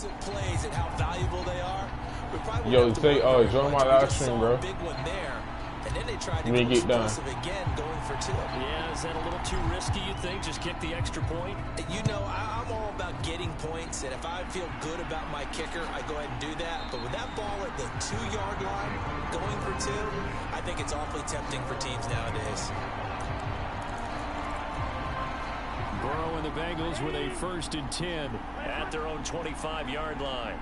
explosive plays and how valuable they are. Yo, say, join my live stream, bro. Big one there. And then they tried to get done again, going for 2. Yeah, is that a little too risky, you think? Just kick the extra point? You know, I'm all about getting points, and if I feel good about my kicker, I go ahead and do that. But with that ball at the 2-yard line, going for 2, I think it's awfully tempting for teams nowadays. Burrow and the Bengals with a 1st and 10 at their own 25-yard line.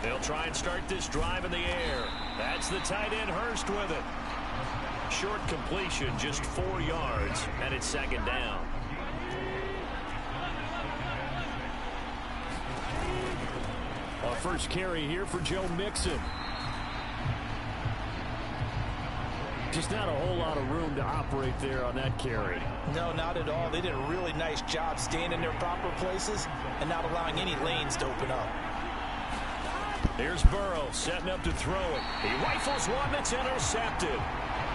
They'll try and start this drive in the air. That's the tight end Hurst with it. Short completion, just 4 yards, and it's 2nd down. Our first carry here for Joe Mixon. Just not a whole lot of room to operate there on that carry. No, not at all. They did a really nice job staying in their proper places and not allowing any lanes to open up. Here's Burrow setting up to throw it. He rifles one that's intercepted.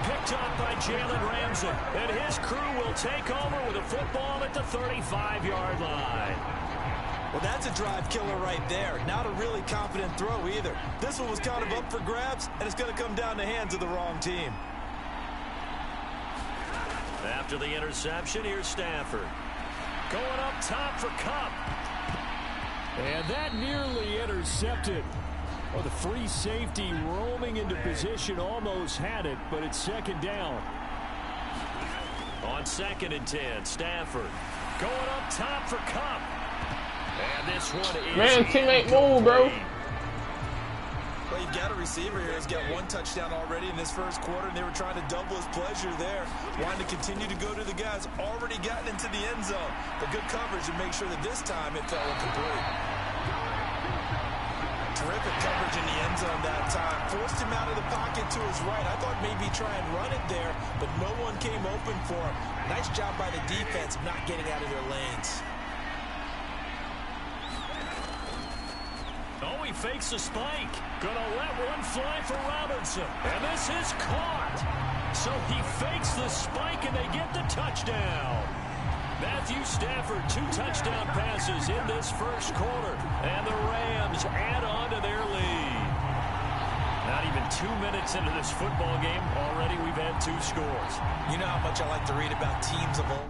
Picked up by Jalen Ramsey. And his crew will take over with a football at the 35-yard line. Well, that's a drive killer right there. Not a really confident throw either. This one was kind of up for grabs, and it's going to come down the hands of the wrong team. After the interception, here's Stafford. Going up top for Kupp. And that nearly intercepted. Oh, the free safety roaming into position almost had it, but it's 2nd down. On 2nd and 10, Stafford going up top for Kupp. And this one is... Man, teammate move, bro. Well, you've got a receiver here who's got 1 touchdown already in this first quarter, and they were trying to double his pleasure there. Wanting to continue to go to the guys already gotten into the end zone. But good coverage to make sure that this time it fell incomplete. Terrific coverage in the end zone that time. Forced him out of the pocket to his right. I thought maybe try and run it there, but no one came open for him. Nice job by the defense of not getting out of their lanes. Oh, he fakes a spike. Gonna let one fly for Robinson. And this is caught. So he fakes the spike, and they get the touchdown. Matthew Stafford, 2 touchdown passes in this first quarter. And the Rams add on to their lead. Not even 2 minutes into this football game, already we've had 2 scores. You know how much I like to read about teams of old.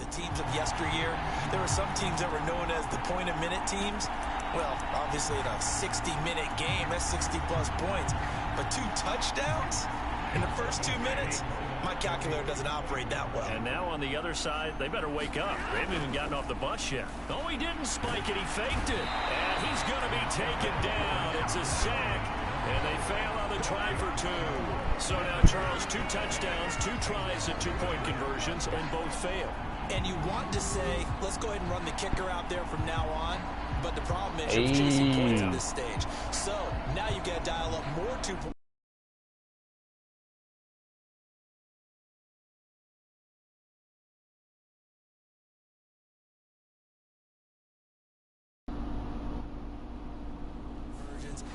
Teams of yesteryear. There were some teams that were known as the point-a-minute teams. Well, obviously in a 60-minute game, that's 60-plus points. But 2 touchdowns in the first 2 minutes? My calculator doesn't operate that well. And now on the other side, they better wake up. They haven't even gotten off the bus yet. No, he didn't spike it. He faked it. And he's going to be taken down. It's a sack. And they fail on the try for 2. So now, Charles, 2 touchdowns, 2 tries at 2-point conversions, and both fail. And you want to say, let's go ahead and run the kicker out there from now on. But the problem is you're chasing points at this stage. So now you got to dial up more 2-point.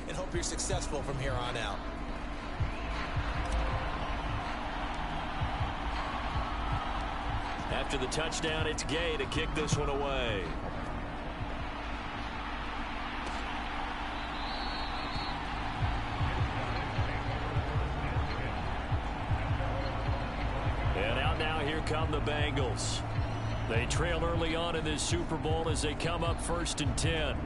And hope you're successful from here on out. After the touchdown, it's Gay to kick this one away. And out now, here come the Bengals. They trail early on in this Super Bowl as they come up 1st and 10.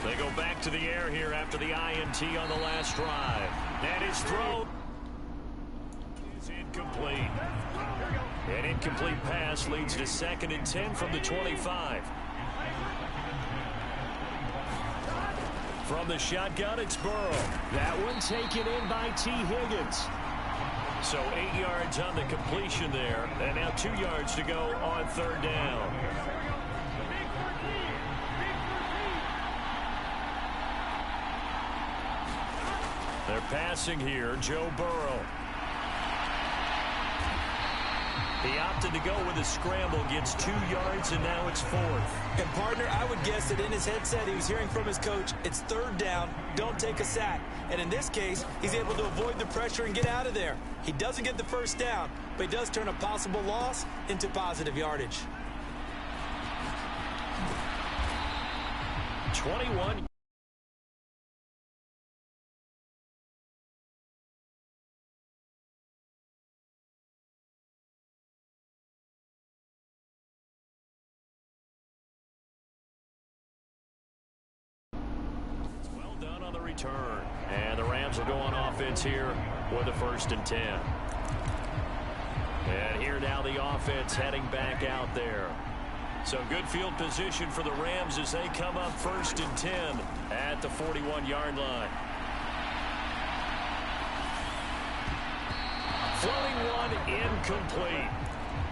They go back to the air here after the INT on the last drive. And his throw is incomplete. An incomplete pass leads to 2nd and 10 from the 25. From the shotgun, it's Burrow. That one taken in by T. Higgins. So 8 yards on the completion there, and now 2 yards to go on third down. They're passing here, Joe Burrow. He opted to go with a scramble, gets 2 yards, and now it's fourth. And, partner, I would guess that in his headset he was hearing from his coach, it's third down, don't take a sack. And in this case, he's able to avoid the pressure and get out of there. He doesn't get the first down, but he does turn a possible loss into positive yardage. 21. Return, and the Rams will go on offense here with a 1st and 10. And here now the offense heading back out there. So good field position for the Rams as they come up 1st and 10 at the 41-yard line. Floating one incomplete.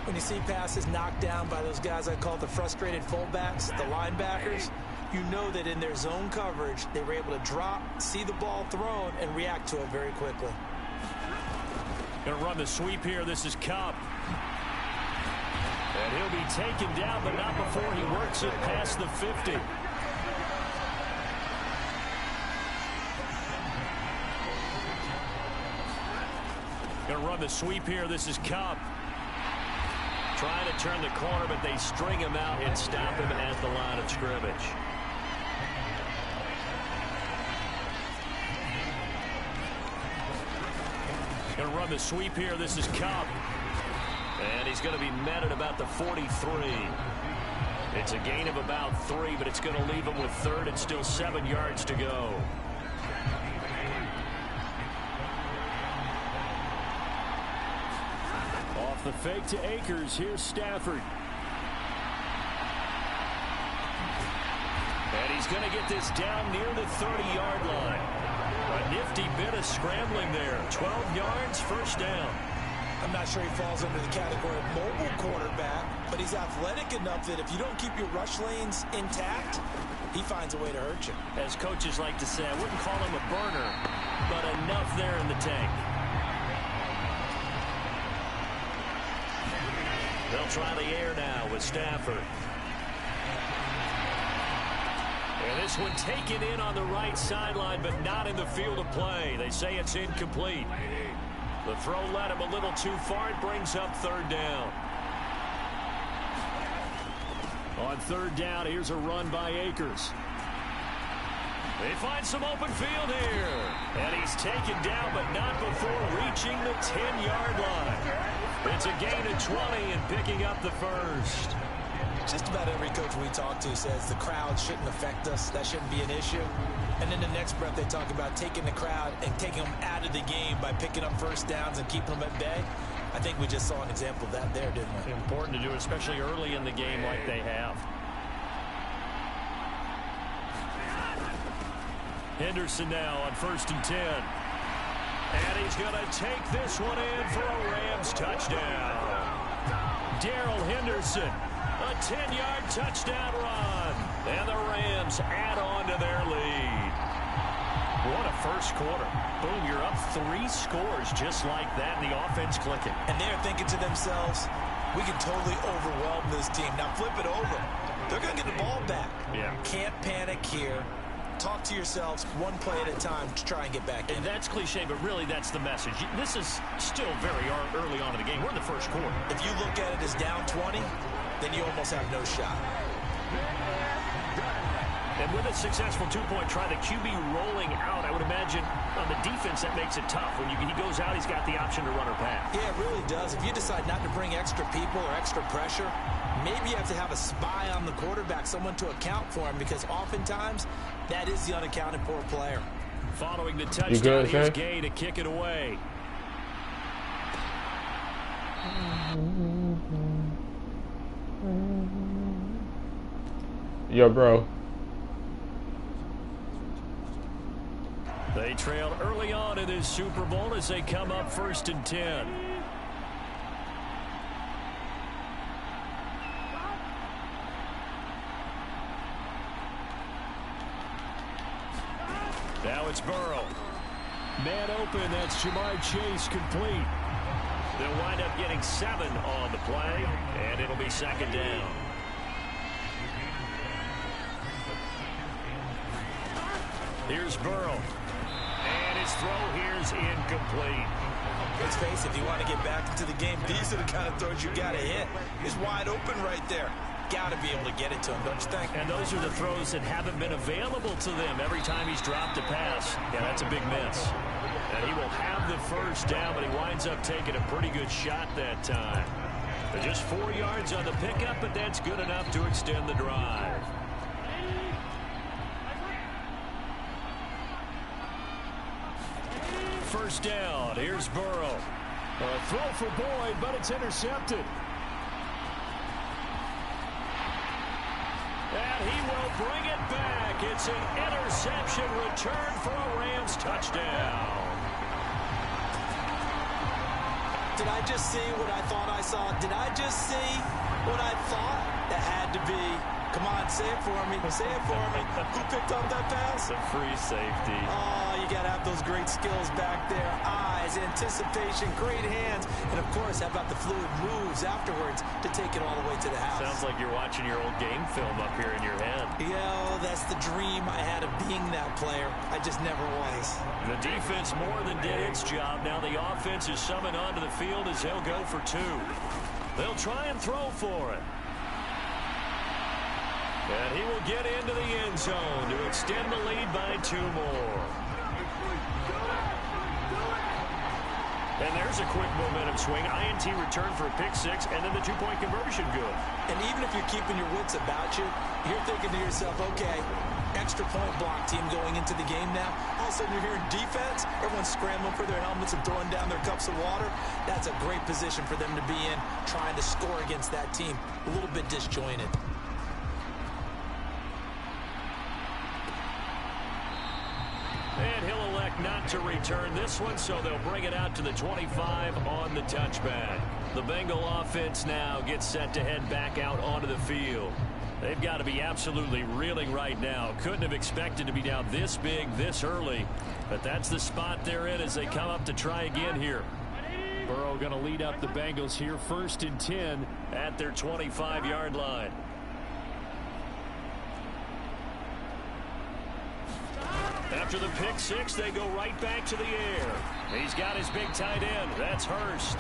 When you see passes knocked down by those guys I call the frustrated fullbacks, the linebackers, you know that in their zone coverage, they were able to drop, see the ball thrown, and react to it very quickly. Going to run the sweep here. This is Cup. And he'll be taken down, but not before he works it past the 50. Going to run the sweep here. This is Cup. Trying to turn the corner, but they string him out and stop him at the line of scrimmage. Going to run the sweep here. This is Cup. And he's going to be met at about the 43. It's a gain of about 3, but it's going to leave him with 3rd and still 7 yards to go. Off the fake to Akers. Here's Stafford. And he's going to get this down near the 30-yard line. A nifty bit of scrambling there. 12 yards, 1st down. I'm not sure he falls under the category of mobile quarterback, but he's athletic enough that if you don't keep your rush lanes intact, he finds a way to hurt you. As coaches like to say, I wouldn't call him a burner, but enough there in the tank. They'll try the air now with Stafford. And this one taken in on the right sideline, but not in the field of play. They say it's incomplete. The throw led him a little too far. It brings up 3rd down. On 3rd down, here's a run by Akers. They find some open field here. And he's taken down, but not before reaching the 10-yard line. It's a gain of 20 and picking up the 1st. Just about every coach we talk to says the crowd shouldn't affect us. That shouldn't be an issue. And in the next breath, they talk about taking the crowd and taking them out of the game by picking up 1st downs and keeping them at bay. I think we just saw an example of that there, didn't we? Important to do, especially early in the game like they have. Henderson now on 1st and 10. And he's going to take this one in for a Rams touchdown. Darrell Henderson, a 10-yard touchdown run. And the Rams add on to their lead. What a 1st quarter. Boom, you're up 3 scores just like that, and the offense clicking. And they're thinking to themselves, we can totally overwhelm this team. Now flip it over. They're going to get the ball back. Yeah. Can't panic here. Talk to yourselves one play at a time to try and get back in. And that's cliche, but really that's the message. This is still very early on in the game. We're in the 1st quarter. If you look at it as down 20, then you almost have no shot. And with a successful 2-point try, the QB rolling out, I would imagine on the defense that makes it tough. When he goes out, he's got the option to run or pass. Yeah, it really does. If you decide not to bring extra people or extra pressure, maybe you have to have a spy on the quarterback, someone to account for him, because oftentimes that is the unaccounted for player. Following the touchdown, here's Gay to kick it away. Yo, bro. They trailed early on in this Super Bowl as they come up 1st and 10. Now it's Burrow. Man open, that's Jamar Chase complete. They'll wind up getting 7 on the play, and it'll be 2nd down. Here's Burrow. And his throw here's incomplete. Let's face it, if you want to get back into the game, these are the kind of throws you got to hit. He's wide open right there. Got to be able to get it to him, don't you think? And those are the throws that haven't been available to them every time he's dropped a pass. Yeah, that's a big miss. And he will have the 1st down, but he winds up taking a pretty good shot that time. But just 4 yards on the pickup, but that's good enough to extend the drive. First down. Here's Burrow. A throw for Boyd, but it's intercepted. And he will bring it back. It's an interception return for a Rams touchdown. Did I just see what I thought I saw? Did I just see what I thought? That had to be. Come on, say it for me. Say it for me. Who picked up that pass? The free safety. Oh, you got to have those great skills back there. Eyes, anticipation, great hands. And, of course, how about the fluid moves afterwards to take it all the way to the house? Sounds like you're watching your old game film up here in your head. Yeah, that's the dream I had of being that player. I just never was. The defense more than did its job. Now the offense is summoned onto the field as they'll go for 2. They'll try and throw for it. And he will get into the end zone to extend the lead by 2 more. And there's a quick momentum swing. INT return for a pick 6, and then the 2-point conversion good. And even if you're keeping your wits about you, you're thinking to yourself, okay, extra point block team going into the game now. All of a sudden you're hearing defense. Everyone's scrambling for their helmets and throwing down their cups of water. That's a great position for them to be in, trying to score against that team. A little bit disjointed. And he'll elect not to return this one, so they'll bring it out to the 25 on the touchback. The Bengal offense now gets set to head back out onto the field. They've got to be absolutely reeling right now. Couldn't have expected to be down this big, this early. But that's the spot they're in as they come up to try again here. Burrow going to lead up the Bengals here, 1st and 10 at their 25-yard line. After the pick 6, they go right back to the air. He's got his big tight end. That's Hurst.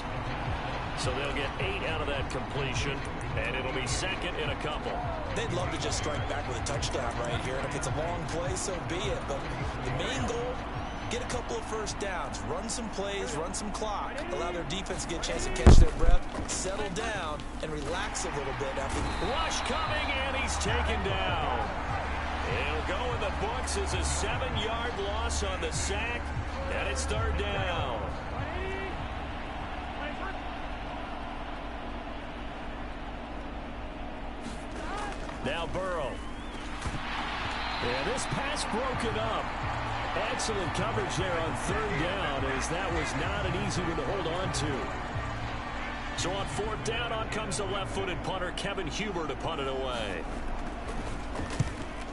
So they'll get 8 out of that completion, and it'll be 2nd in a couple. They'd love to just strike back with a touchdown right here, and if it's a long play, so be it. But the main goal, get a couple of 1st downs, run some plays, run some clock, allow their defense to get a chance to catch their breath, settle down, and relax a little bit after. Rush coming, and he's taken down. He'll go in the books as a 7-yard loss on the sack, and it's 3rd down. Now Burrow. And this pass broken up. Excellent coverage there on 3rd down, as that was not an easy one to hold on to. So on 4th down, on comes the left-footed punter, Kevin Huber, to punt it away.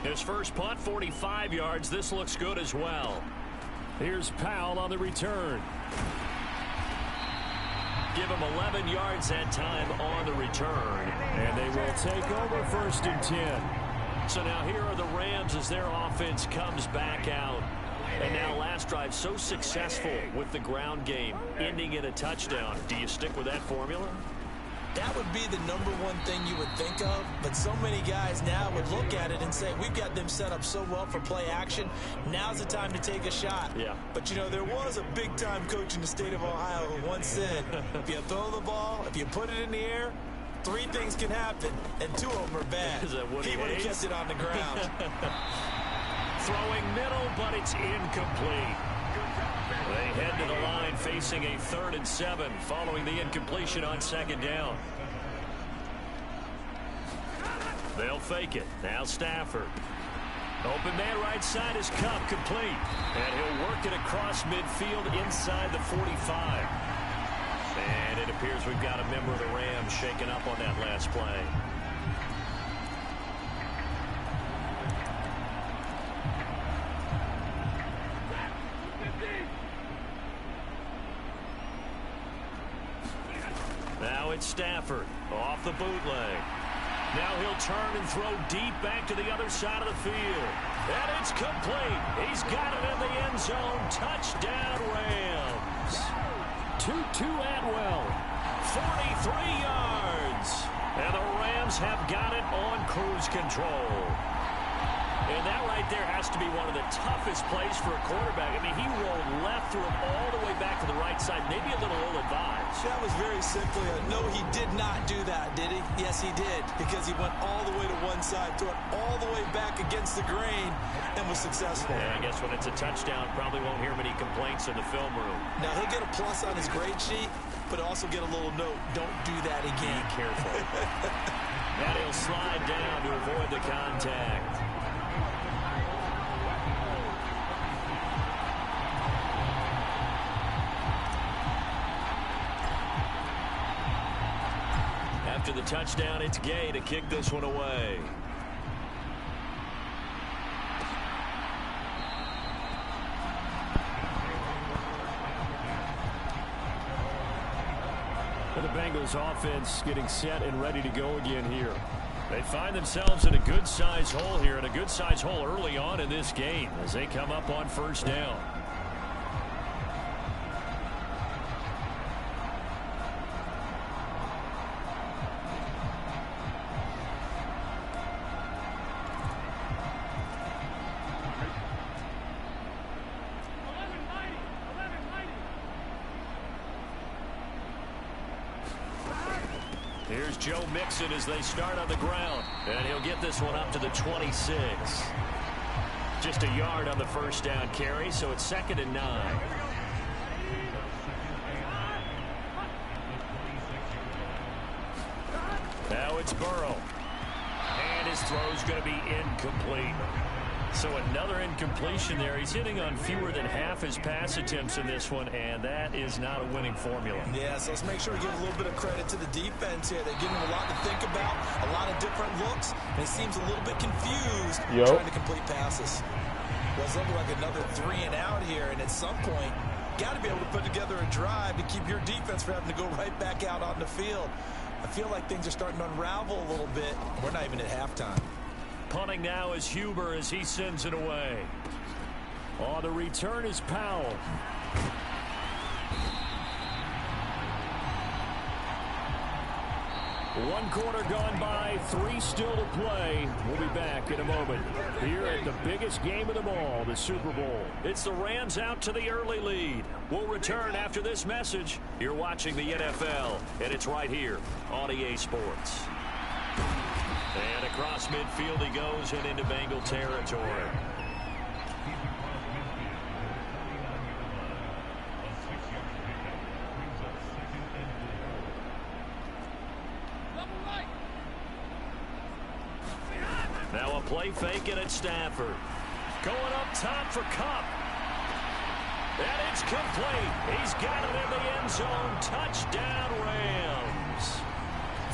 His first punt, 45 yards. This looks good as well. Here's Powell on the return. Give him 11 yards that time on the return. And they will take over 1st and 10. So now here are the Rams as their offense comes back out. And now last drive so successful with the ground game, ending in a touchdown. Do you stick with that formula? That would be the #1 thing you would think of, but so many guys now would look at it and say, we've got them set up so well for play action. Now's the time to take a shot. Yeah. But, you know, there was a big-time coach in the state of Ohio who once said, if you throw the ball, if you put it in the air, 3 things can happen, and 2 of them are bad. He would have kept it on the ground. Throwing middle, but it's incomplete. They head to the line facing a 3rd and 7 following the incompletion on 2nd down. They'll fake it. Now Stafford. Open man right side is Cup, complete. And he'll work it across midfield inside the 45. And it appears we've got a member of the Rams shaken up on that last play. Now it's Stafford off the bootleg. Now he'll turn and throw deep back to the other side of the field. And it's complete. He's got it in the end zone. Touchdown, Rams. 2-2 Atwell. 43 yards. And the Rams have got it on cruise control. And that right there has to be one of the toughest plays for a quarterback. I mean, he rolled left, threw it all the way back to the right side. Maybe a little ill-advised. That was very simply no, he did not do that, did he? Yes, he did, because he went all the way to one side, threw it all the way back against the grain, and was successful. Yeah, I guess when it's a touchdown, probably won't hear many complaints in the film room. Now, he'll get a plus on his grade sheet, but also get a little note, don't do that again. Be careful. And he'll slide down to avoid the contact. After the touchdown, it's Gay to kick this one away. The Bengals offense getting set and ready to go again here. They find themselves in a good-sized hole here, and a good-sized hole early on in this game as they come up on first down. Here's Joe Mixon as they start on the ground. And he'll get this one up to the 26. Just a yard on the first down carry, so it's 2nd and 9. Now it's Burrow. And his throw's going to be incomplete. So another incompletion there. He's hitting on fewer than half his pass attempts in this one, and that is not a winning formula. Yeah, so let's make sure we give a little bit of credit to the defense here. They're giving him a lot to think about, a lot of different looks, and he seems a little bit confused trying to complete passes. Well, it's looking like another 3 and out here, and at some point, got to be able to put together a drive to keep your defense from having to go right back out on the field. I feel like things are starting to unravel a little bit. We're not even at halftime. Punting now is Huber as he sends it away. On the return is Powell. One quarter gone by, 3 still to play. We'll be back in a moment here at the biggest game of them all, the Super Bowl. It's the Rams out to the early lead. We'll return after this message. You're watching the NFL, and it's right here on EA Sports. And across midfield he goes and into Bengal territory. Now a play fake and it's Stafford. Going up top for Cup. And it's complete. He's got it in the end zone. Touchdown, Rams.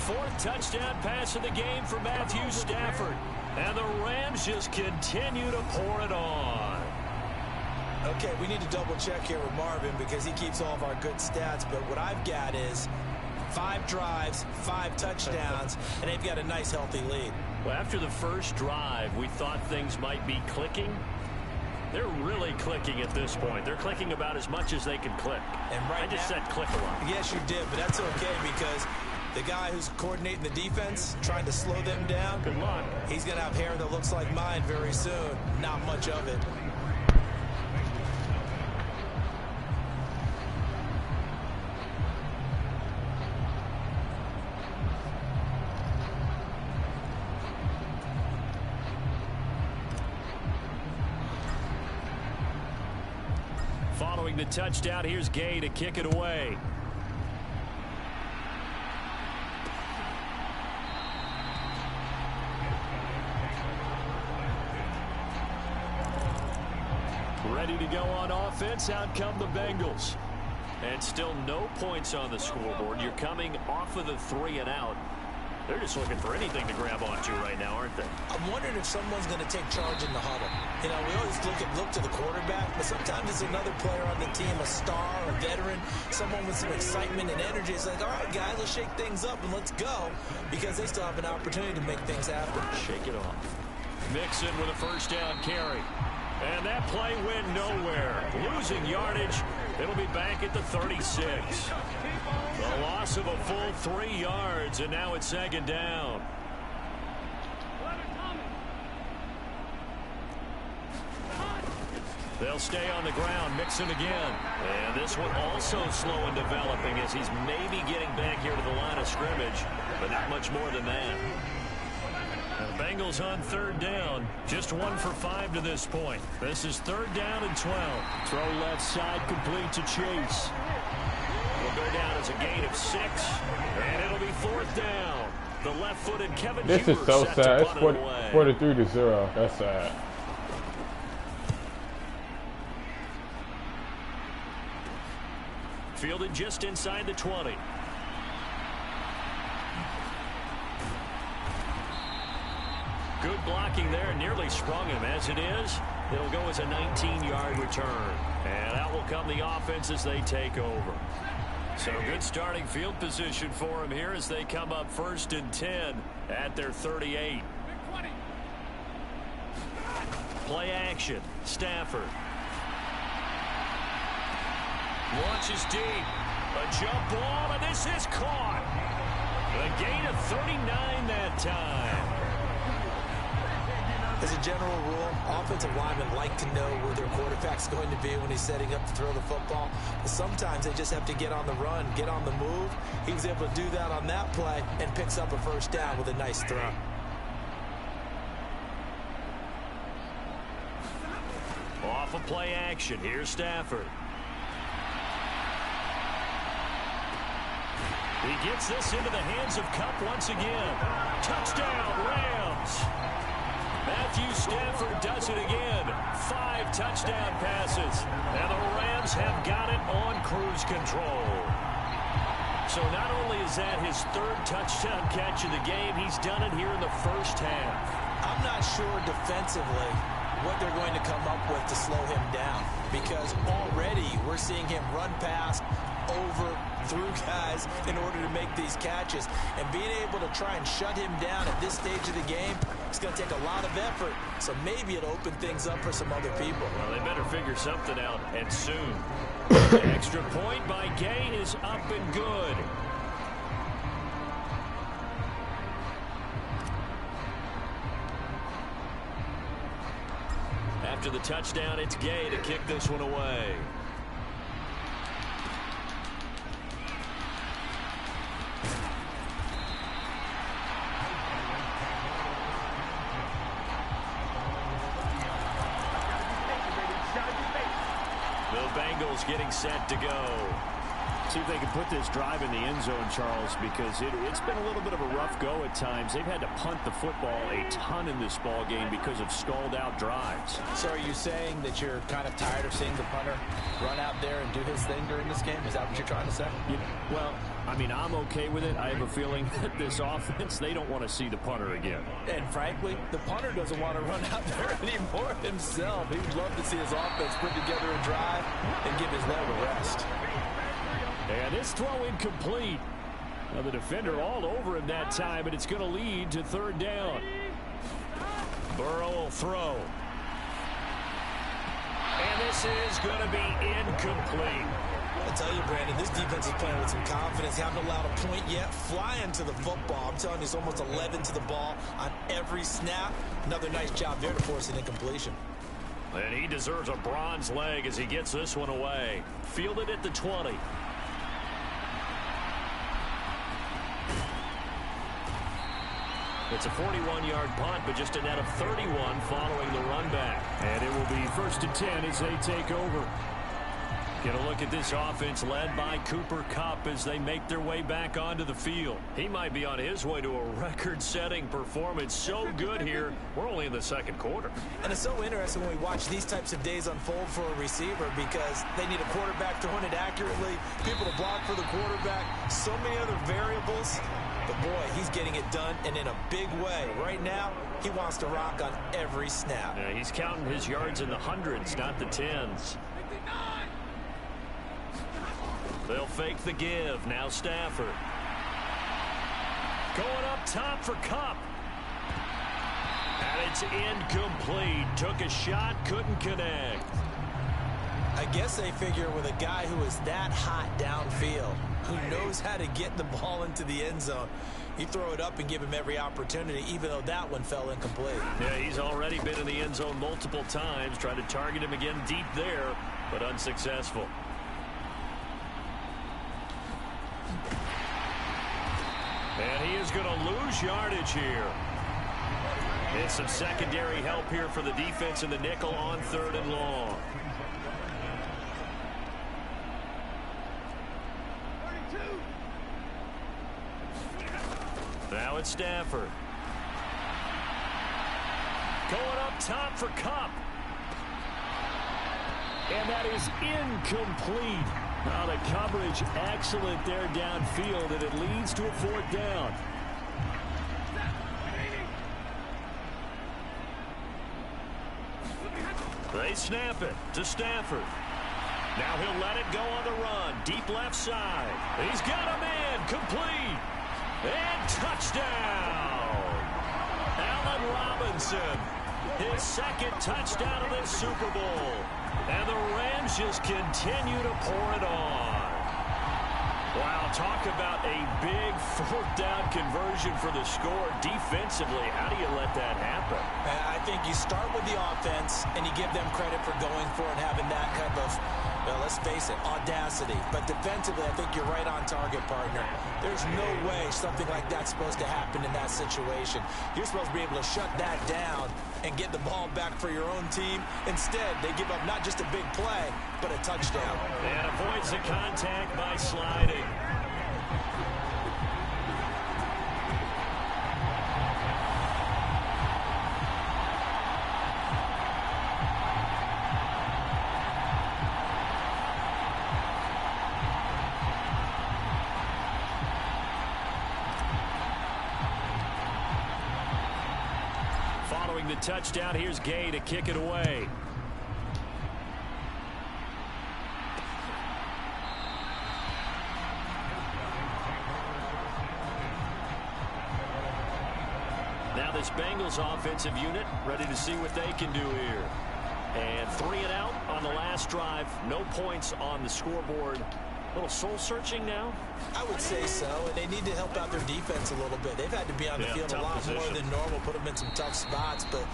4th touchdown pass of the game for Matthew Stafford. And the Rams just continue to pour it on. Okay, we need to double check here with Marvin because he keeps all of our good stats. But what I've got is 5 drives, 5 touchdowns, and they've got a nice, healthy lead. Well, after the first drive, we thought things might be clicking. They're really clicking at this point. They're clicking about as much as they can click. And I just said click a lot. Yes, you did, but that's okay because the guy who's coordinating the defense, trying to slow them down, good luck. He's going to have hair that looks like mine very soon. Not much of it. Following the touchdown, here's Gay to kick it away. Ready to go on offense. Out come the Bengals. And still no points on the scoreboard. You're coming off of the 3 and out. They're just looking for anything to grab onto right now, aren't they? I'm wondering if someone's going to take charge in the huddle. You know, we always look to the quarterback, but sometimes it's another player on the team, a star, a veteran, someone with some excitement and energy. It's like, all right, guys, let's shake things up and let's go, because they still have an opportunity to make things happen. Shake it off. Mixon with a first down carry. And that play went nowhere. Losing yardage. It'll be back at the 36. The loss of a full 3 yards, and now it's second down. They'll stay on the ground. Mixon again. And this one also slow in developing as he's maybe getting back here to the line of scrimmage, but not much more than that. The Bengals on third down. Just 1 for 5 to this point. This is third down and 12. Throw left side complete to Chase. Will go down as a gain of 6. And it'll be fourth down. The left-footed Kevin This is so sad. It's 43-0. That's sad. Fielded just inside the 20. Good blocking there, nearly sprung him. As it is, it'll go as a 19-yard return. And out will come the offense as they take over. So good starting field position for him here as they come up 1st and 10 at their 38. Play action. Stafford. Launches deep. A jump ball, and this is caught. A gain of 39 that time. As a general rule, offensive linemen like to know where their quarterback's going to be when he's setting up to throw the football. But sometimes they just have to get on the run, get on the move. He was able to do that on that play and picks up a first down with a nice throw. Off of play action. Here's Stafford. He gets this into the hands of Kupp once again. Touchdown, Rams. Matthew Stafford does it again. 5 touchdown passes. And the Rams have got it on cruise control. So not only is that his 3rd touchdown catch of the game, he's done it here in the first half. I'm not sure defensively what they're going to come up with to slow him down, because already we're seeing him run past, over, through guys in order to make these catches. And being able to try and shut him down at this stage of the game, it's going to take a lot of effort. So maybe it'll open things up for some other people. Well, they better figure something out, and soon. Extra point by Gay is up and good. After the touchdown, it's Gay to kick this one away. The Bengals getting set to go. See if they can put this drive in the end zone, Charles, because it's been a little bit of a rough go at times. They've had to punt the football a ton in this ball game because of stalled-out drives. So are you saying that you're kind of tired of seeing the punter run out there and do his thing during this game? Is that what you're trying to say? Well, I mean, I'm okay with it. I have a feeling that this offense, they don't want to see the punter again. And frankly, the punter doesn't want to run out there anymore himself. He would love to see his offense put together a drive and give his leg a rest. And this throw incomplete. Now the defender all over him that time, and it's going to lead to third down. Burrow will throw. And this is going to be incomplete. I'll tell you, Brandon, this defense is playing with some confidence. They haven't allowed a point yet. Flying to the football. I'm telling you, it's almost 11 to the ball on every snap. Another nice job there to force an incompletion. And he deserves a bronze leg as he gets this one away. Fielded at the 20. It's a 41-yard punt, but just a net of 31 following the run back. And it will be 1st and 10 as they take over. Get a look at this offense led by Cooper Kupp as they make their way back onto the field. He might be on his way to a record-setting performance. So good here. We're only in the second quarter. And it's so interesting when we watch these types of days unfold for a receiver because they need a quarterback throwing it accurately, people to block for the quarterback, so many other variables. But, boy, he's getting it done and in a big way. Right now, he wants to rock on every snap. Yeah, he's counting his yards in the hundreds, not the tens. They'll fake the give. Now Stafford. Going up top for Kupp. And it's incomplete. Took a shot, couldn't connect. I guess they figure with a guy who is that hot downfield, who knows how to get the ball into the end zone, you throw it up and give him every opportunity, even though that one fell incomplete. Yeah, he's already been in the end zone multiple times, trying to target him again deep there, but unsuccessful. And he is going to lose yardage here. And some secondary help here for the defense in the nickel on 3rd and long. Now it's Stafford. Going up top for Kupp. And that is incomplete. Now the coverage excellent there downfield, and it leads to a 4th down. They snap it to Stafford. Now he'll let it go on the run. Deep left side. He's got a man. Complete. And touchdown. Allen Robinson. His 2nd touchdown of this Super Bowl. And the Rams just continue to pour it on. Wow, talk about a big 4th down conversion for the score. Defensively, how do you let that happen? I think you start with the offense and you give them credit for going for it, having that kind of, well, let's face it, audacity. But defensively, I think you're right on target, partner. There's no way something like that's supposed to happen in that situation. You're supposed to be able to shut that down and get the ball back for your own team. Instead, they give up not just a big play, but a touchdown. And avoids the contact by sliding. Following the touchdown, here's Gay to kick it away. Now this Bengals offensive unit ready to see what they can do here. And 3 and out on the last drive. No points on the scoreboard. A little soul-searching now? I would say so, and they need to help out their defense a little bit. They've had to be on the field a lot more than normal, put them in some tough spots. But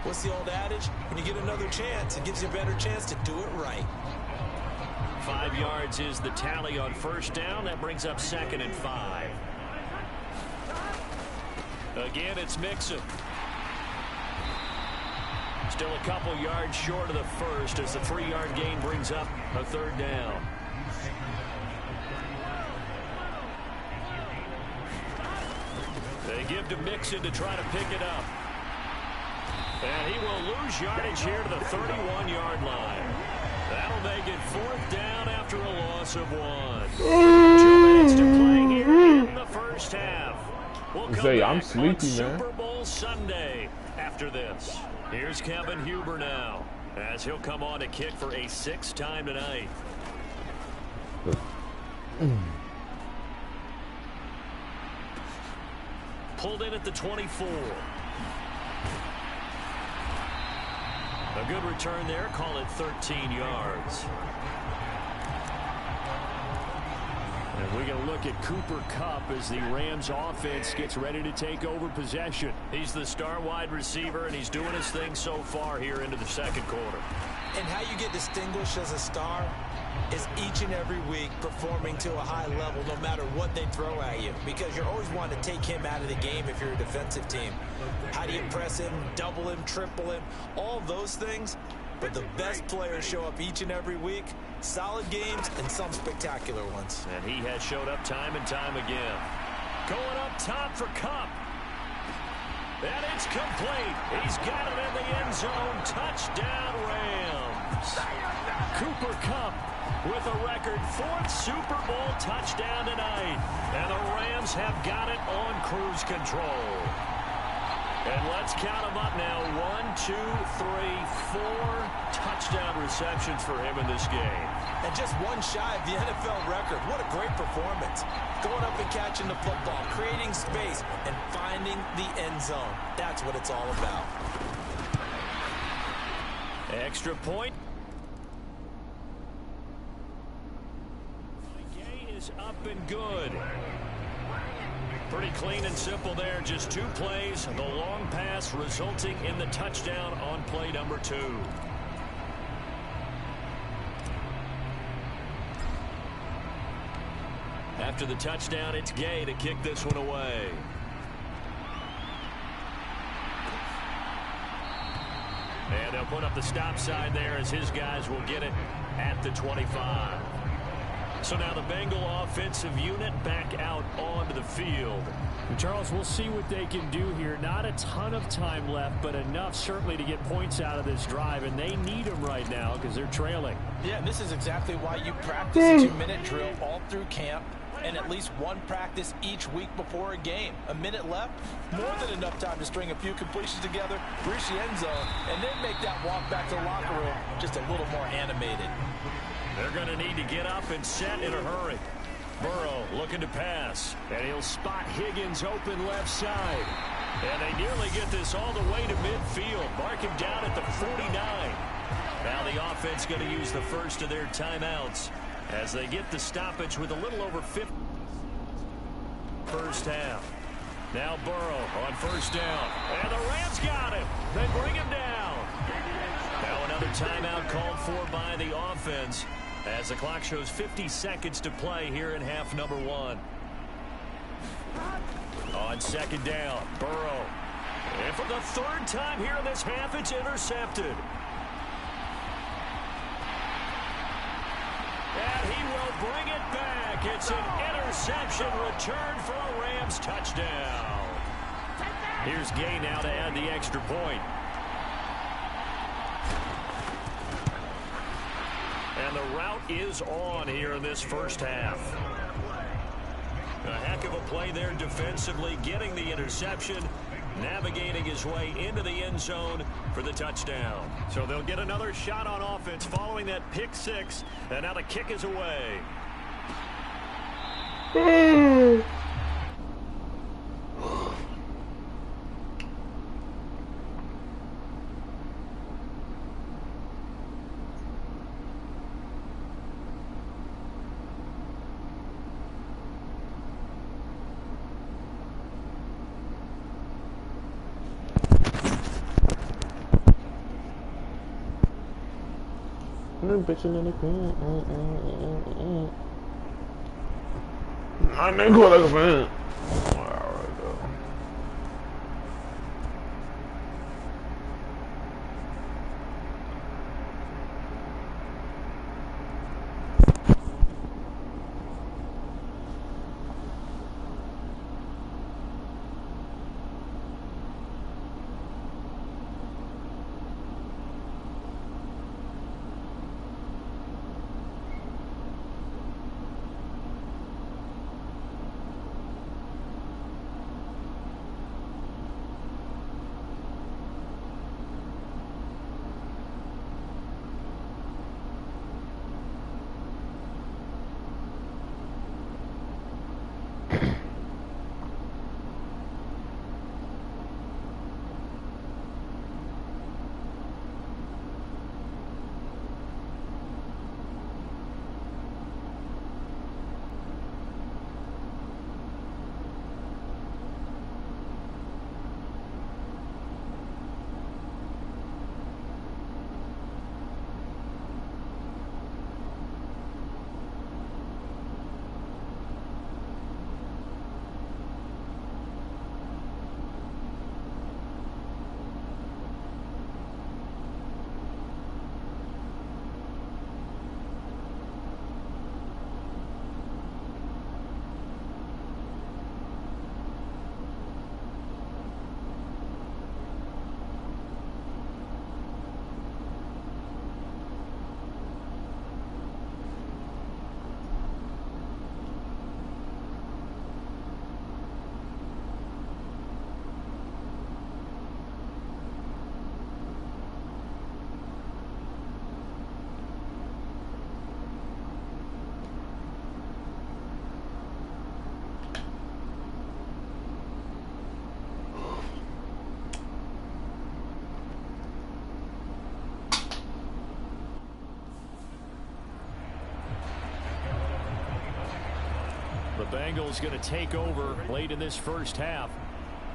what's the old adage? When you get another chance, it gives you a better chance to do it right. 5 yards is the tally on 1st down. That brings up 2nd and 5. Again, it's Mixon. Still a couple yards short of the first as the 3-yard gain brings up a 3rd down. They give to Mixon to try to pick it up. And he will lose yardage here to the 31-yard line. That'll make it 4th down after a loss of 1. 2 minutes to play here in the first half. We'll come back I'm sleepy, on man. Super Bowl Sunday after this. Here's Kevin Huber now, as he'll come on to kick for a 6th time tonight. Pulled in at the 24. A good return there. Call it 13 yards. And we're going to look at Cooper Kupp as the Rams offense gets ready to take over possession. He's the star wide receiver, and he's doing his thing so far here into the 2nd quarter. And how you get distinguished as a star is each and every week performing to a high level no matter what they throw at you, because you're always wanting to take him out of the game if you're a defensive team. How do you press him, double him, triple him? All those things But the best players show up each and every week. Solid games and some spectacular ones. And he has showed up time and time again. Going up top for Kupp. And it's complete. He's got it in the end zone. Touchdown, Rams. Cooper Kupp with a record 4th Super Bowl touchdown tonight. And the Rams have got it on cruise control. And let's count them up now. 1, 2, 3, 4 touchdown receptions for him in this game. And just one shy of the NFL record. What a great performance. Going up and catching the football, creating space, and finding the end zone. That's what it's all about. Extra point. Gay is up and good. Pretty clean and simple there. Just 2 plays. The long pass resulting in the touchdown on play number 2. After the touchdown, it's Gay to kick this one away. And they'll put up the stop sign there as his guys will get it at the 25. So now the Bengal offensive unit back out onto the field. And Charles, we'll see what they can do here. Not a ton of time left, but enough certainly to get points out of this drive. And they need them right now because they're trailing. Yeah, and this is exactly why you practice a 2-minute drill all through camp. And at least one practice each week before a game. A minute left, more than enough time to string a few completions together, reach the end zone, and then make that walk back to the locker room just a little more animated. They're going to need to get up and set in a hurry. Burrow looking to pass, and he'll spot Higgins open left side. And they nearly get this all the way to midfield. Mark him down at the 49. Now the offense going to use the first of their timeouts as they get the stoppage with a little over 50 first half. Now Burrow on first down. And the Rams got him. They bring him down. Now another timeout called for by the offense as the clock shows 50 seconds to play here in half number 1. On second down, Burrow. And for the 3rd time here in this half, it's intercepted. And he will bring it back. It's an interception return for a Rams touchdown. Here's Gay now to add the extra point. And the route is on here in this first half. A heck of a play there defensively, getting the interception, navigating his way into the end zone for the touchdown. So they'll get another shot on offense following that pick 6, and now the kick is away. Bitching in the crib. I didn't go like a man. Alright, though. The Bengals going to take over late in this first half.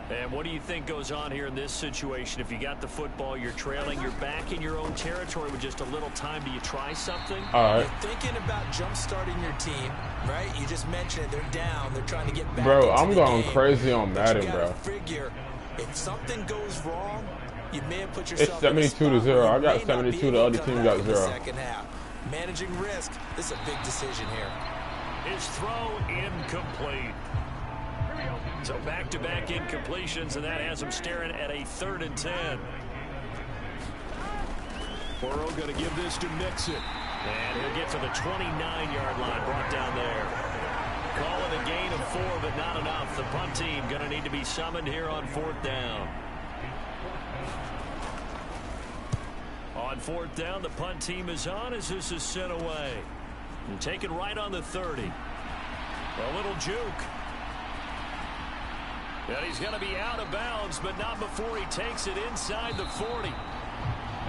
And what do you think goes on here in this situation? If you got the football, you're trailing, you're back in your own territory with just a little time. Do you try something? All right. You're thinking about jump-starting your team, right? You just mentioned it. They're down. They're trying to get back Bro, into I'm the going game. crazy on Madden, you bro. Figure if something goes wrong, you may have put It's yourself in a 72-0. spot I where got you may not be 72. The able other to team come got back in the 0. second half. Managing risk. This is a big decision here. His throw incomplete. So back-to-back incompletions, and that has him staring at a 3rd and 10. Burrow going to give this to Mixon. And he'll get to the 29-yard line, brought down there. Call it a gain of 4, but not enough. The punt team going to need to be summoned here on 4th down. On 4th down, the punt team is on as this is sent away. And taken right on the 30. A little juke. And he's going to be out of bounds, but not before he takes it inside the 40.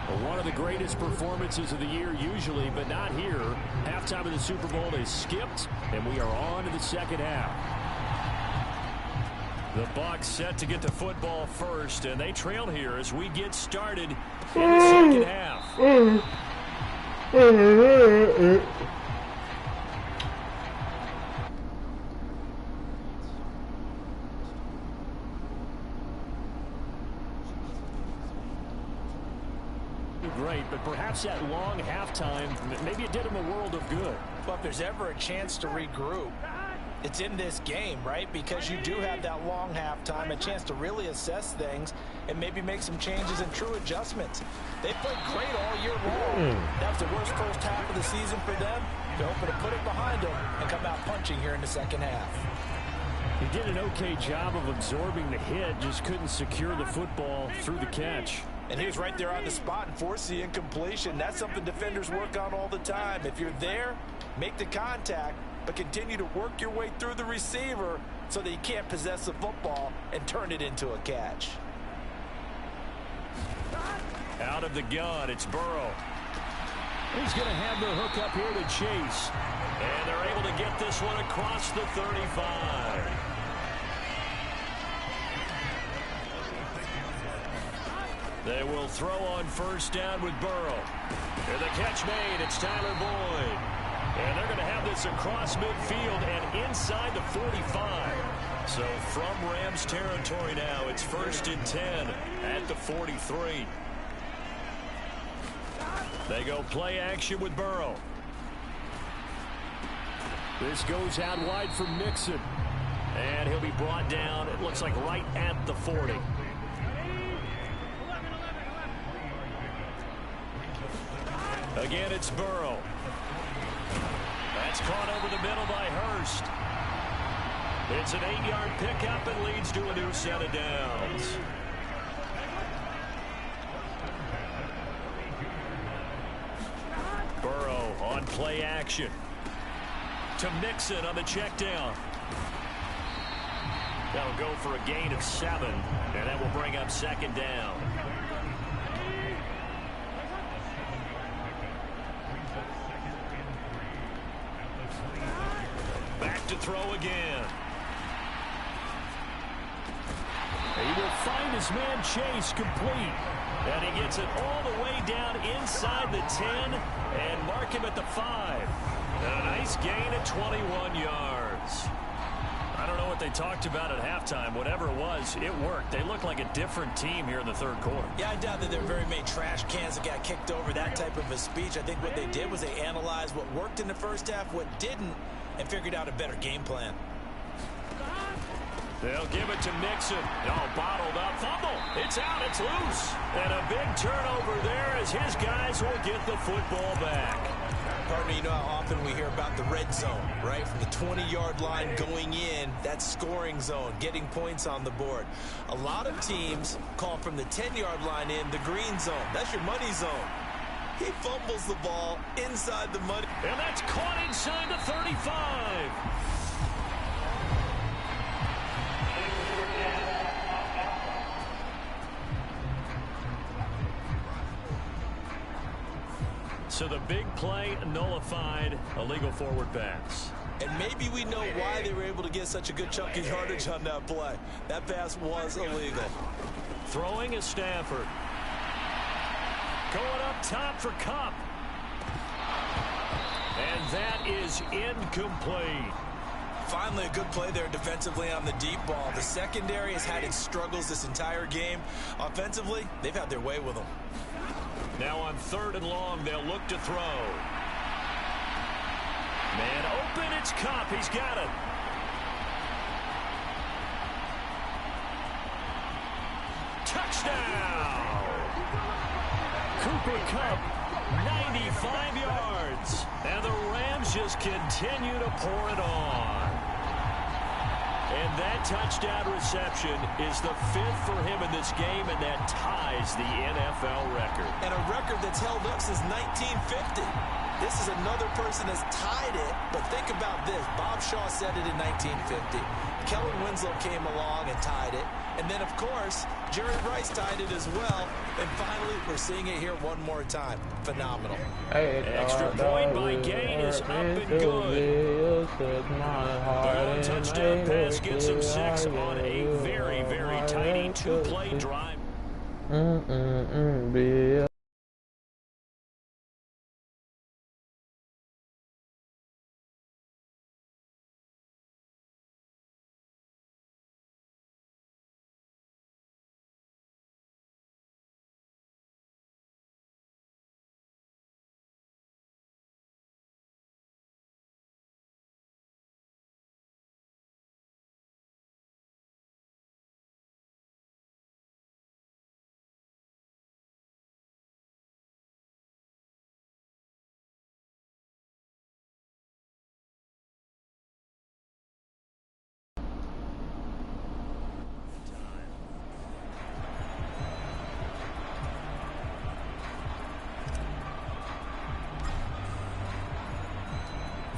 Well, one of the greatest performances of the year usually, but not here. Halftime of the Super Bowl is skipped, and we are on to the second half. The Bucs set to get the football first, and they trail here as we get started in the second half. Great, but perhaps that long halftime, maybe it did him a world of good. But if there's ever a chance to regroup, it's in this game, right? Because you do have that long halftime, a chance to really assess things and maybe make some changes and true adjustments. They played great all year long. That was the worst first half of the season for them. They're hoping to put it behind them and come out punching here in the second half. He did an okay job of absorbing the hit, just couldn't secure the football through the catch. And he was right there on the spot and forced the incompletion. That's something defenders work on all the time. If you're there, make the contact, but continue to work your way through the receiver so that you can't possess the football and turn it into a catch. Out of the gun, it's Burrow. He's going to have the hook up here to Chase. And they're able to get this one across the 35. They will throw on 1st down with Burrow. And the catch made. It's Tyler Boyd. And they're going to have this across midfield and inside the 45. So from Rams territory now, it's 1st and 10 at the 43. They go play action with Burrow. This goes out wide for Mixon. And he'll be brought down, it looks like right at the 40. Again, it's Burrow. That's caught over the middle by Hurst. It's an 8-yard pickup and leads to a new set of downs. Burrow on play action. To Mixon on the check down. That'll go for a gain of 7, and that will bring up 2nd down. Back to throw again. He will find his man Chase complete. And he gets it all the way down inside the 10 and mark him at the 5. And a nice gain at 21 yards. I don't know what they talked about at halftime. Whatever it was, it worked. They look like a different team here in the 3rd quarter. Yeah, I doubt that there were very many trash cans that got kicked over, that type of a speech. I think what they did was they analyzed what worked in the first half, what didn't, and figured out a better game plan. They'll give it to Mixon. Oh, bottled up. Fumble. It's out. It's loose. And a big turnover there as his guys will get the football back. Partner, you know how often we hear about the red zone, right? From the 20-yard line going in, that scoring zone, getting points on the board. A lot of teams call from the 10-yard line in the green zone. That's your money zone. He fumbles the ball inside the money. And that's caught inside the 35. So the big play nullified, a legal forward pass. And maybe we know why they were able to get such a good chunk of yardage on that play. That pass was illegal. Throwing is Stafford. Going up top for Kupp. And that is incomplete. Finally, a good play there defensively on the deep ball. The secondary has had its struggles this entire game. Offensively, they've had their way with them. Now on 3rd and long, they'll look to throw. Man open, it's Kupp. He's got it. Touchdown! Cooper Kupp, 95 yards. And the Rams just continue to pour it on. And that touchdown reception is the 5th for him in this game, and that ties the NFL record. And a record that's held up since 1950. This is another person that's tied it, but think about this. Bob Shaw said it in 1950. Kellen Winslow came along and tied it. And then, of course, Jerry Rice tied it as well. And finally, we're seeing it here one more time. Phenomenal. Extra point by Gain is up and good. The touchdown pass gets him 6 on a very, very tiny 2-play drive.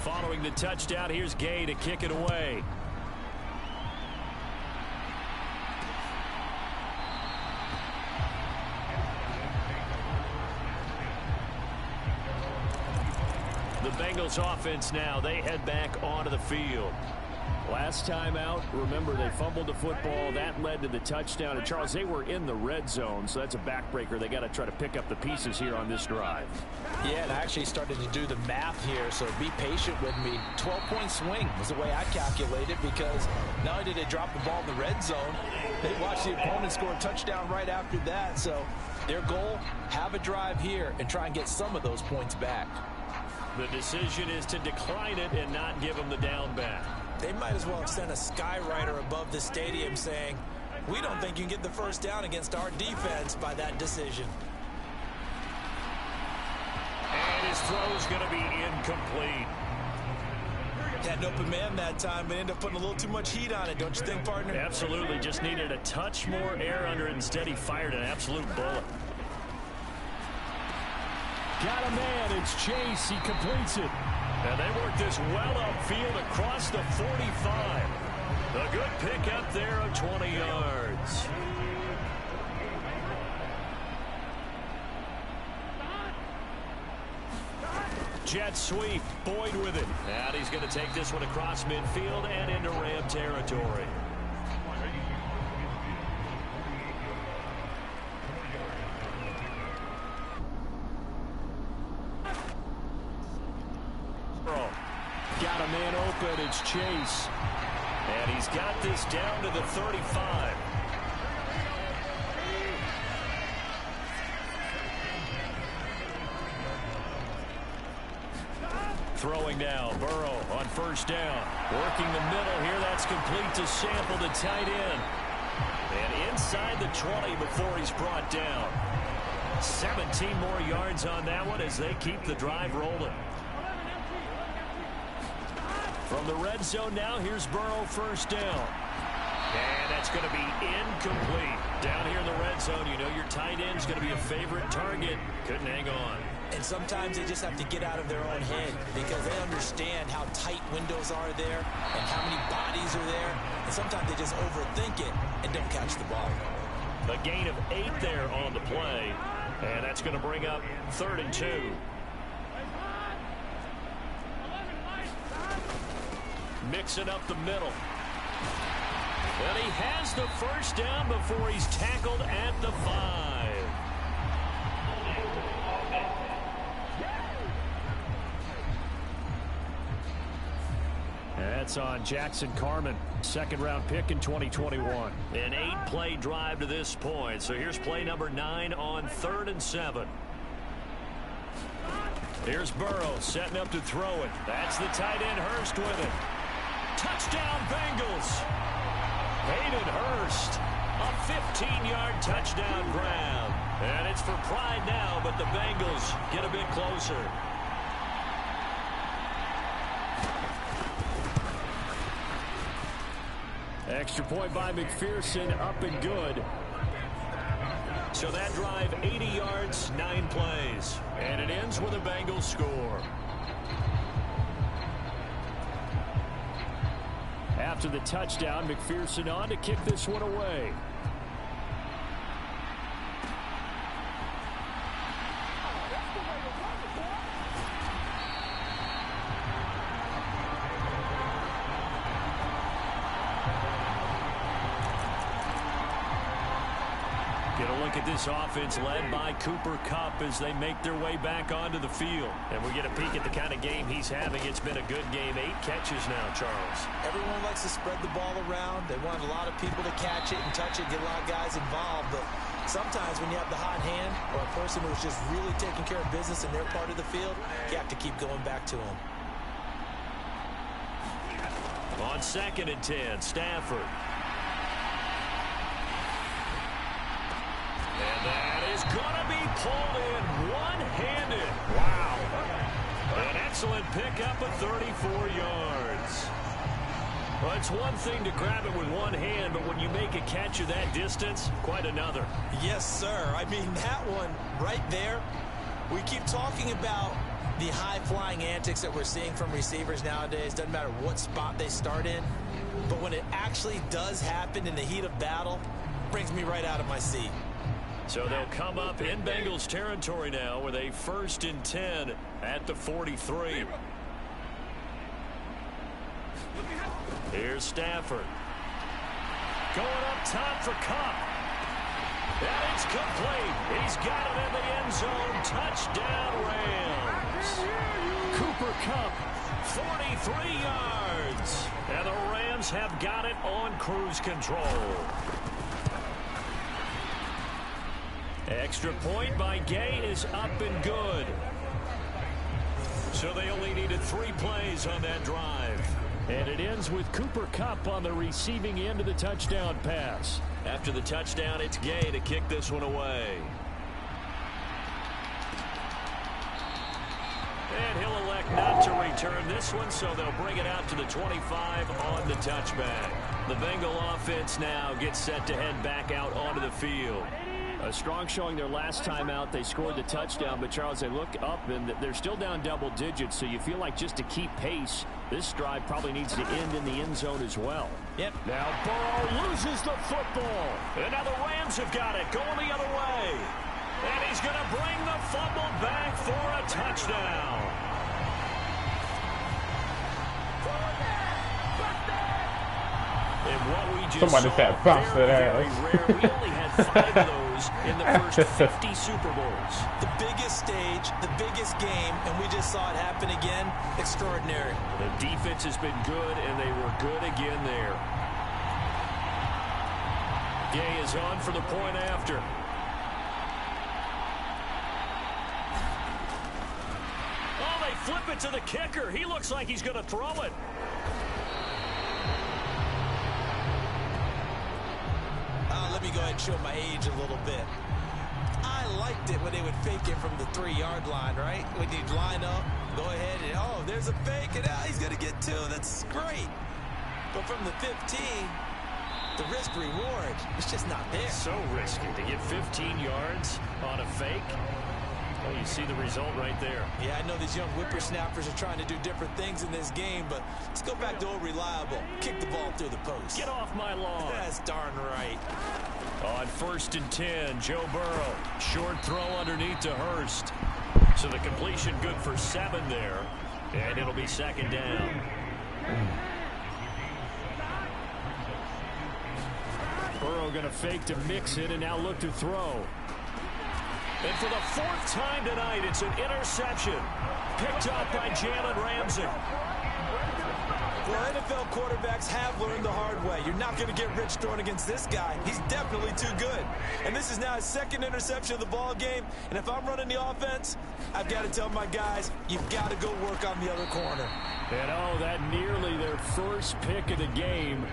Following the touchdown, here's Gay to kick it away. The Bengals offense now, they head back onto the field. Last time out, remember, they fumbled the football. That led to the touchdown. And, Charles, they were in the red zone, so that's a backbreaker. They got to try to pick up the pieces here on this drive. Yeah, and I actually started to do the math here, so be patient with me. 12-point swing was the way I calculated, because not only did they drop the ball in the red zone, they watched the opponent score a touchdown right after that. So their goal, have a drive here and try and get some of those points back. The decision is to decline it and not give them the down back. They might as well have sent a skywriter above the stadium saying, we don't think you can get the first down against our defense by that decision. And his throw is going to be incomplete. Had an open man that time, but ended up putting a little too much heat on it, don't you think, partner? Absolutely. Just needed a touch more air under it. Instead, he fired an absolute bullet. Got a man. It's Chase. He completes it. And they work this well upfield across the 45. A good pickup there of 20 yards. Jet sweep. Boyd with it. And he's going to take this one across midfield and into Ram territory. Got a man open. It's Chase. And he's got this down to the 35. Throwing now. Burrow on first down. Working the middle here. That's complete to Sample, the tight end. And inside the 20 before he's brought down. 17 more yards on that one as they keep the drive rolling. From the red zone now, here's Burrow first down. And that's going to be incomplete. Down here in the red zone, you know your tight end's going to be a favorite target. Couldn't hang on. And sometimes they just have to get out of their own head because they understand how tight windows are there and how many bodies are there. And sometimes they just overthink it and don't catch the ball. A gain of 8 there on the play. And that's going to bring up 3rd and 2. mixing up the middle. And he has the first down before he's tackled at the 5. That's on Jackson Carman, second-round pick in 2021. An 8-play drive to this point. So here's play number 9 on 3rd and 7. Here's Burrow setting up to throw it. That's the tight end Hurst with it. Touchdown Bengals. Hayden Hurst, a 15-yard touchdown grab. And it's for pride now, but the Bengals get a bit closer. Extra point by McPherson, up and good. So that drive, 80 yards, 9 plays. And it ends with a Bengals score. After the touchdown, McPherson on to kick this one away. Get a look at this offense led by Cooper Kupp as they make their way back onto the field. And we get a peek at the kind of game he's having. It's been a good game. 8 catches now, Charles. Everyone likes to spread the ball around. They want a lot of people to catch it and touch it, get a lot of guys involved. But sometimes when you have the hot hand or a person who's just really taking care of business in their part of the field, you have to keep going back to them. On 2nd and 10, Stafford. And that is going to be pulled in one-handed. Wow. An excellent pickup of 34 yards. Well, it's one thing to grab it with one hand, but when you make a catch of that distance, quite another. Yes, sir. I mean, that one right there, we keep talking about the high-flying antics that we're seeing from receivers nowadays. Doesn't matter what spot they start in. But when it actually does happen in the heat of battle, it brings me right out of my seat. So they'll come up in Bengals territory now with a 1st and 10 at the 43. Here's Stafford. Going up top for Kupp. And it's complete. He's got it in the end zone. Touchdown Rams. Cooper Kupp, 43 yards. And the Rams have got it on cruise control. Extra point by Gay is up and good. So they only needed 3 plays on that drive. And it ends with Cooper Kupp on the receiving end of the touchdown pass. After the touchdown, it's Gay to kick this one away. And he'll elect not to return this one, so they'll bring it out to the 25 on the touchback. The Bengal offense now gets set to head back out onto the field. A strong showing their last time out. They scored the touchdown, but Charles, they look up and they're still down double digits, so you feel like just to keep pace, this drive probably needs to end in the end zone as well. Yep. Now Burrow loses the football. And now the Rams have got it, going the other way. And he's going to bring the fumble back for a touchdown. And what we just Somebody said bounce that very ass. rare. We only had 5 of those in the first 50 Super Bowls. The biggest stage, the biggest game, and we just saw it happen again. Extraordinary. The defense has been good, and they were good again there. Gay is on for the point after. Oh, they flip it to the kicker. He looks like he's going to throw it. Let me go ahead and show my age a little bit. I liked it when they would fake it from the 3-yard line, right? When you'd line up, go ahead, and oh, there's a fake, and he's going to get 2. That's great. But from the 15, the risk-reward, it's just not there. So risky to get 15 yards on a fake. Well, you see the result right there. Yeah, I know these young whippersnappers are trying to do different things in this game, but let's go back to old reliable. Kick the ball through the post. Get off my lawn. That's darn right. On 1st and 10, Joe Burrow. Short throw underneath to Hurst. So the completion good for 7 there. And it'll be 2nd down. Burrow going to fake to mix it and now look to throw. And for the fourth time tonight, it's an interception. Picked up by Jalen Ramsey. Well, NFL quarterbacks have learned the hard way. You're not going to get rich throwing against this guy. He's definitely too good. And this is now his second interception of the ball game. And if I'm running the offense, I've got to tell my guys, you've got to go work on the other corner. And oh, that nearly their first pick of the game,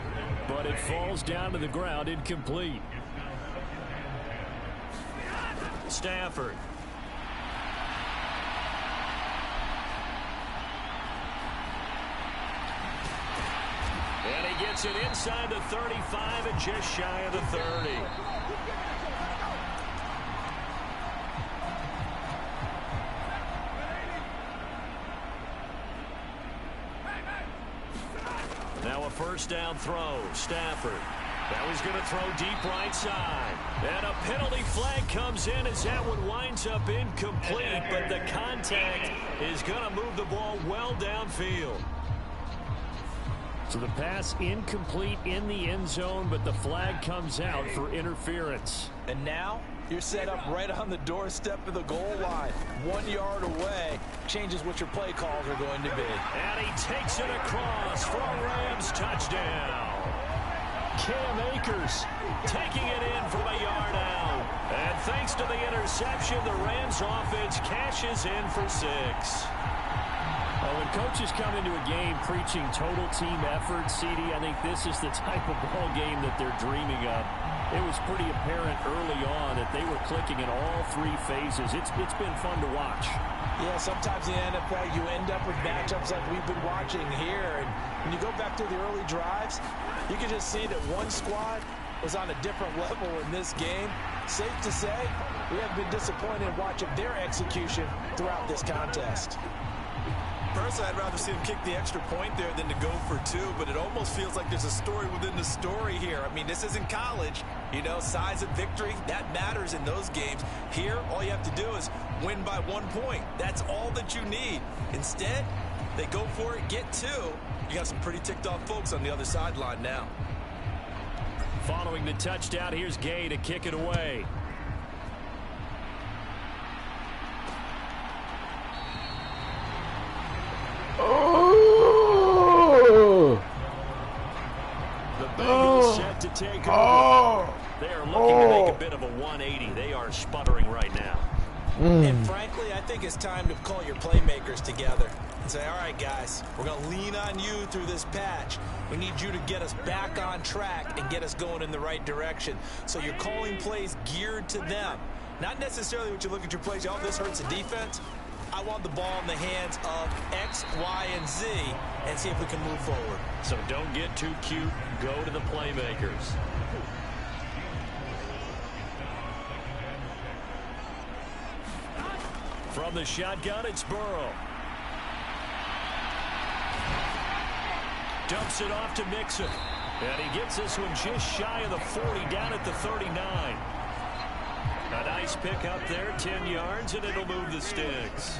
but it falls down to the ground incomplete. Stafford. And he gets it inside the 35 and just shy of the 30. Now a first down throw. Stafford. Now he's going to throw deep right side. And a penalty flag comes in as that one winds up incomplete, but the contact is going to move the ball well downfield. So the pass incomplete in the end zone, but the flag comes out for interference. And now you're set up right on the doorstep of the goal line. 1 yard away changes what your play calls are going to be. And he takes it across for a Rams touchdown. Cam Akers taking it in from a yard out. And thanks to the interception, the Rams offense cashes in for 6. Well, when coaches come into a game preaching total team effort, CD, I think this is the type of ball game that they're dreaming of. It was pretty apparent early on that they were clicking in all three phases. It's been fun to watch. Yeah, sometimes in the NFL you end up with matchups like we've been watching here. And when you go back to the early drives, you can just see that one squad was on a different level in this game. Safe to say, we have been disappointed watching their execution throughout this contest. Personally, I'd rather see him kick the extra point there than to go for 2, but it almost feels like there's a story within the story here. I mean, this isn't college. You know, size of victory, that matters in those games. Here, all you have to do is win by 1 point. That's all that you need. Instead, they go for it, get 2. You got some pretty ticked off folks on the other sideline now. Following the touchdown, here's Gay to kick it away. Oh! The Bengals set to take over. They are looking to make a bit of a 180. They are sputtering right now. And frankly, I think it's time to call your playmakers together and say, all right, guys, we're going to lean on you through this patch. We need you to get us back on track and get us going in the right direction. So you're calling plays geared to them. Not necessarily what you look at your plays, oh, this hurts the defense. I want the ball in the hands of X, Y, and Z and see if we can move forward. So don't get too cute. Go to the playmakers. From the shotgun, it's Burrow. Dumps it off to Mixon. And he gets this one just shy of the 40, down at the 39. A nice pick up there, 10 yards, and it'll move the sticks.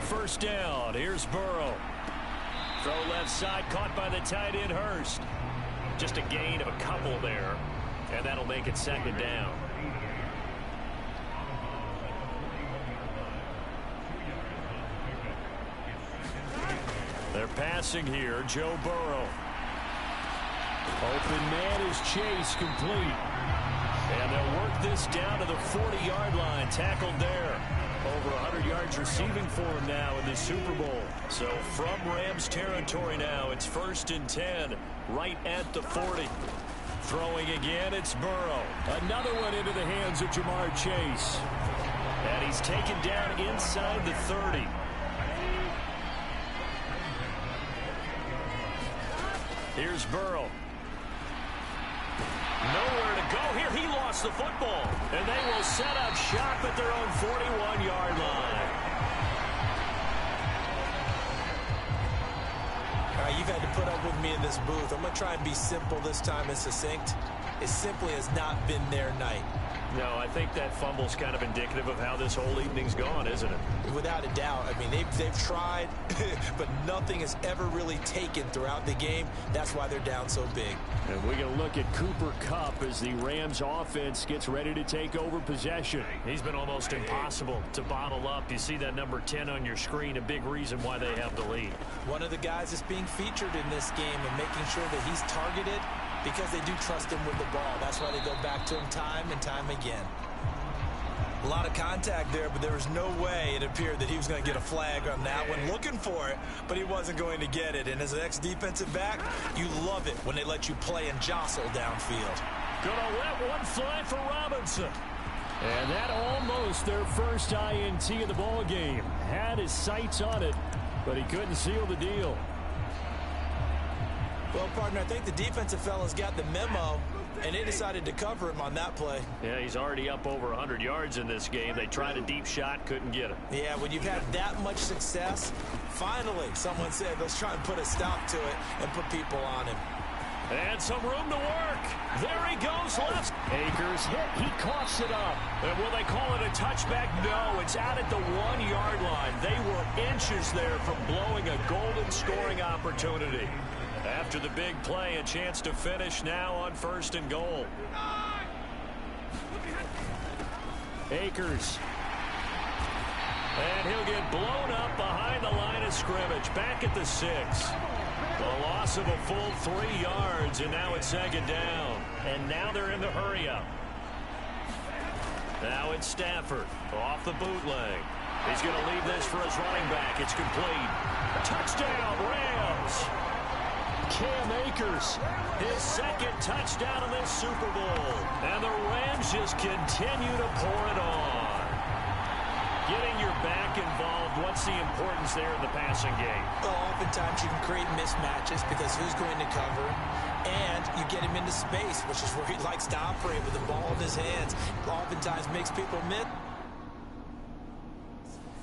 First down, here's Burrow. Throw left side, caught by the tight end Hurst. Just a gain of a couple there, and that'll make it second down. They're passing here, Joe Burrow. Open man is Chase, complete. And they'll work this down to the 40-yard line, tackled there. Over 100 yards receiving for him now in the Super Bowl. So from Rams territory now, it's 1st and 10, right at the 40. Throwing again, it's Burrow. Another one into the hands of Jamar Chase. And he's taken down inside the 30. Here's Burrow. Nowhere to go here. He lost the football. And they will set up shop at their own 41-yard line. You've had to put up with me in this booth. I'm going to try and be simple this time and succinct. It simply has not been their night. No, I think that fumble's kind of indicative of how this whole evening's gone, isn't it? Without a doubt. I mean, they've tried, but nothing has ever really taken throughout the game. That's why they're down so big. And we're going to look at Cooper Kupp as the Rams offense gets ready to take over possession. He's been almost impossible to bottle up. You see that number 10 on your screen, a big reason why they have the lead. One of the guys that's being featured in this game and making sure that he's targeted because they do trust him with the ball. That's why they go back to him time and time again. A lot of contact there, but there was no way it appeared that he was going to get a flag on that one. Looking for it, but he wasn't going to get it. And as an ex-defensive back, you love it when they let you play and jostle downfield. Gonna let one fly for Robinson. And that almost their first INT of the ball game. Had his sights on it, but he couldn't seal the deal. Well, partner, I think the defensive fellas got the memo, and they decided to cover him on that play. Yeah, he's already up over 100 yards in this game. They tried a deep shot, couldn't get it. Yeah, when you've had that much success, finally someone said, let's try and put a stop to it and put people on him. And some room to work. There he goes left. Akers hit. He coughs it up. And will they call it a touchback? No, it's out at the 1-yard line. They were inches there from blowing a golden scoring opportunity. After the big play, a chance to finish now on 1st and goal. Akers. And he'll get blown up behind the line of scrimmage. Back at the 6. A loss of a full 3 yards, and now it's 2nd down. And now they're in the hurry-up. Now it's Stafford off the bootleg. He's going to leave this for his running back. It's complete. Touchdown, Rams. Cam Akers, his 2nd touchdown in this Super Bowl. And the Rams just continue to pour it on. Getting your back involved, what's the importance there in the passing game? Well, oftentimes you can create mismatches because who's going to cover, and you get him into space, which is where he likes to operate with the ball in his hands. Oftentimes makes people miss.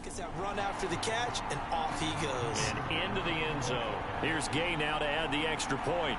Gets that run after the catch, and off he goes. And into the end zone. Here's Gay now to add the extra point.